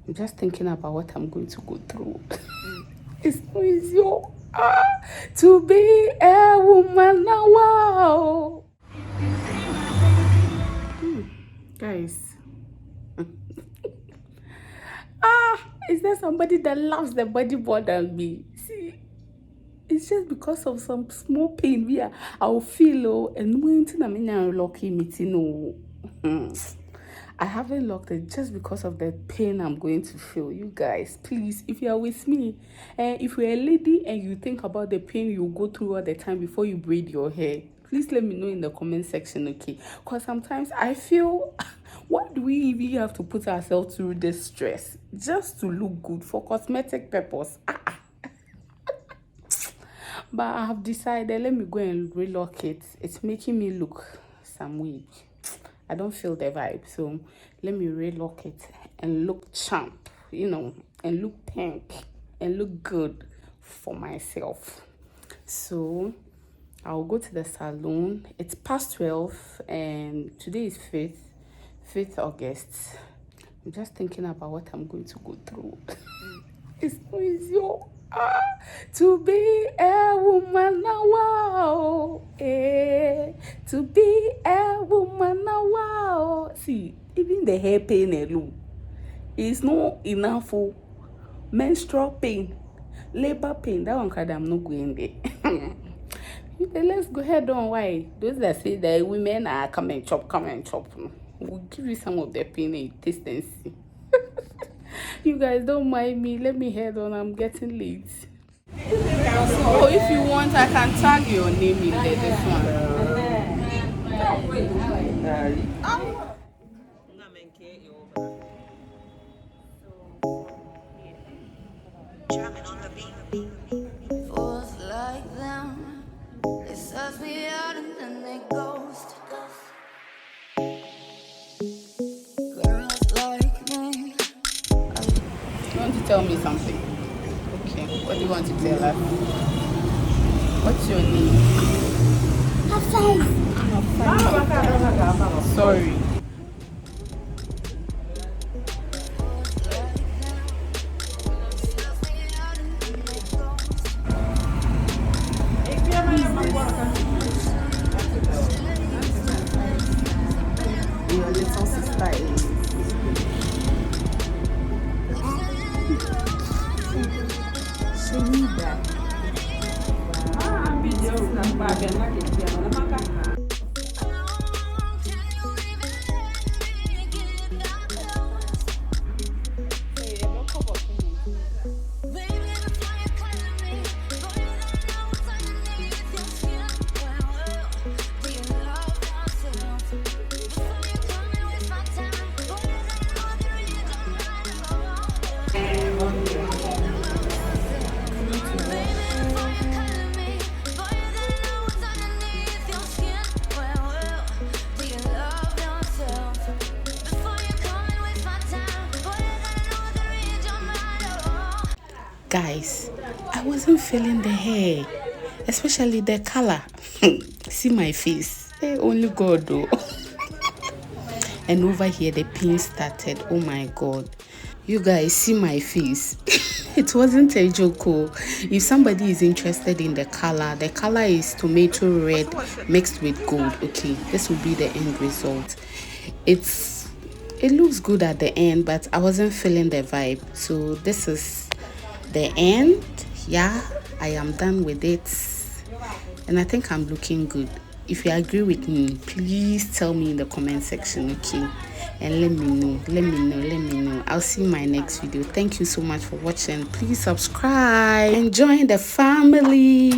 I'm just thinking about what I'm going to go through. It's so easy. To be a woman now. Wow. Guys. Is there somebody that loves the body more than me? See, it's just because of some small pain here. I'll feel and when I'm in a lucky meeting. I haven't locked it just because of the pain I'm going to feel. You guys, please, if you are with me, and if you're a lady and you think about the pain you go through all the time before you braid your hair, please let me know in the comment section, okay? Because sometimes I feel, why do we even have to put ourselves through this stress just to look good for cosmetic purpose? But I have decided, let me go and relocate. It's making me look some weak. I don't feel the vibe, so let me relocate and look champ, and look pink and look good for myself. So I'll go to the salon. It's past 12 and today is 5th August. I'm just thinking about what I'm going to go through. It's so easy. To be a woman now, wow. To be a woman now, wow. See, even the hair pain alone is not enough for menstrual pain, labor pain. That one card I'm not going there. Let's go ahead on. Why? Those that say that women are come and chop. We'll give you some of their pain and taste and see. You guys don't mind me. Let me head on. I'm getting late. Oh, if you want, I can tag your name in there. This one. Fools like them, they suss me out and then they ghost. Girls like me. You want to tell me something? Okay. What do you want to tell us? What's your name? Sorry. Your little sister is. She need that. Guys, I wasn't feeling the hair, especially the color. See my face. Only God though. And over here the pain started. Oh my God. You guys see my face. It wasn't a joke. If somebody is interested in the color is tomato red mixed with gold. Okay, this will be the end result. It looks good at the end, but I wasn't feeling the vibe. So this is the end. Yeah, I am done with it, and I think I'm looking good. If you agree with me, please tell me in the comment section, okay? And let me know. I'll see you in my next video. Thank you so much for watching. Please subscribe and join the family.